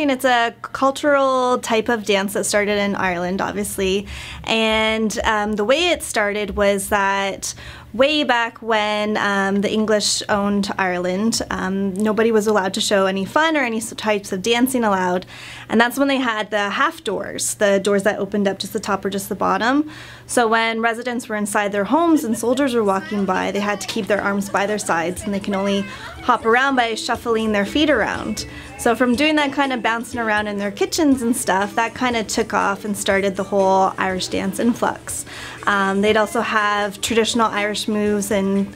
dancing, it's a cultural type of dance that started in Ireland, obviously. And the way it started was that way back when the English owned Ireland, nobody was allowed to show any fun or any types of dancing allowed. And that's when they had the half doors, the doors that opened up just the top or just the bottom. So when residents were inside their homes and soldiers were walking by, they had to keep their arms by their sides, and they can only hop around by shuffling their feet around. So from doing that kind of bouncing around in their kitchens and stuff, that kind of took off and started the whole Irish dance influx. They'd also have traditional Irish moves and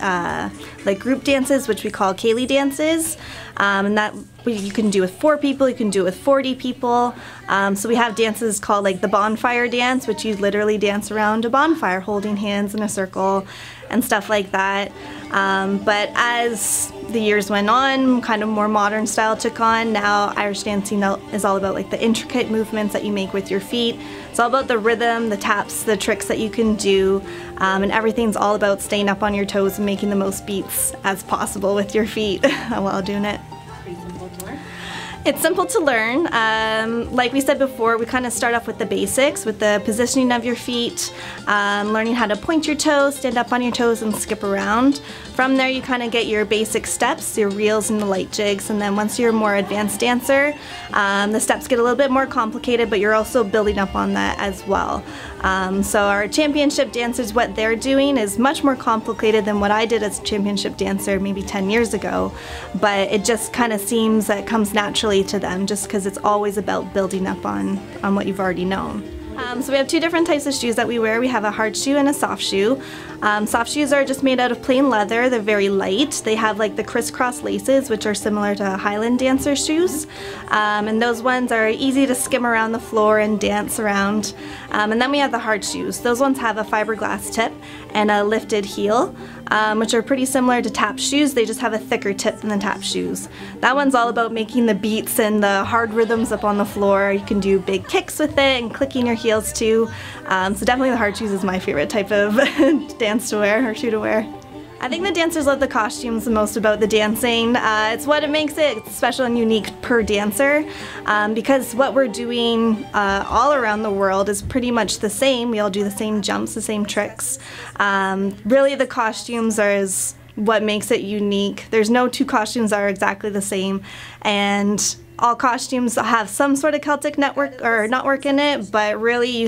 like group dances, which we call ceilidh dances, and that you can do with 4 people, you can do it with 40 people. So we have dances called like the bonfire dance, which you literally dance around a bonfire holding hands in a circle and stuff like that. But as the years went on, kind of more modern style took on. Now Irish dancing is all about like the intricate movements that you make with your feet. It's all about the rhythm, the taps, the tricks that you can do, and everything's all about staying up on your toes and making the most beats as possible with your feet while doing it. It's simple to learn. Like we said before, we kind of start off with the basics, with the positioning of your feet, learning how to point your toes, stand up on your toes, and skip around. From there you kind of get your basic steps, your reels and the light jigs, and then once you're a more advanced dancer, the steps get a little bit more complicated, but you're also building up on that as well. So our championship dancers, what they're doing is much more complicated than what I did as a championship dancer maybe 10 years ago, but it just kind of seems that it comes naturally to them just because it's always about building up on what you've already known. So we have 2 different types of shoes that we wear. We have a hard shoe and a soft shoe. Soft shoes are just made out of plain leather. They're very light. They have like the crisscross laces, which are similar to Highland dancer shoes. And those ones are easy to skim around the floor and dance around. And then we have the hard shoes. Those ones have a fiberglass tip and a lifted heel, which are pretty similar to tap shoes. They just have a thicker tip than the tap shoes. That one's all about making the beats and the hard rhythms up on the floor. You can do big kicks with it and clicking your heels too. So definitely the hard shoes is my favorite type of dance to wear, or shoe to wear. I think the dancers love the costumes the most about the dancing. It's what it makes it special and unique per dancer, because what we're doing all around the world is pretty much the same. We all do the same jumps, the same tricks. Really the costumes is what makes it unique. There's no 2 costumes that are exactly the same, and all costumes have some sort of Celtic knotwork in it, but really you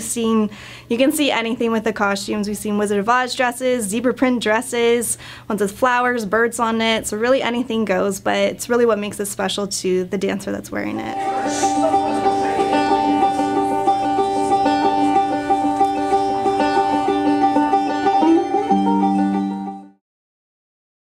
can see anything with the costumes. We've seen Wizard of Oz dresses, zebra print dresses, ones with flowers, birds on it, so really anything goes, but it's really what makes it special to the dancer that's wearing it.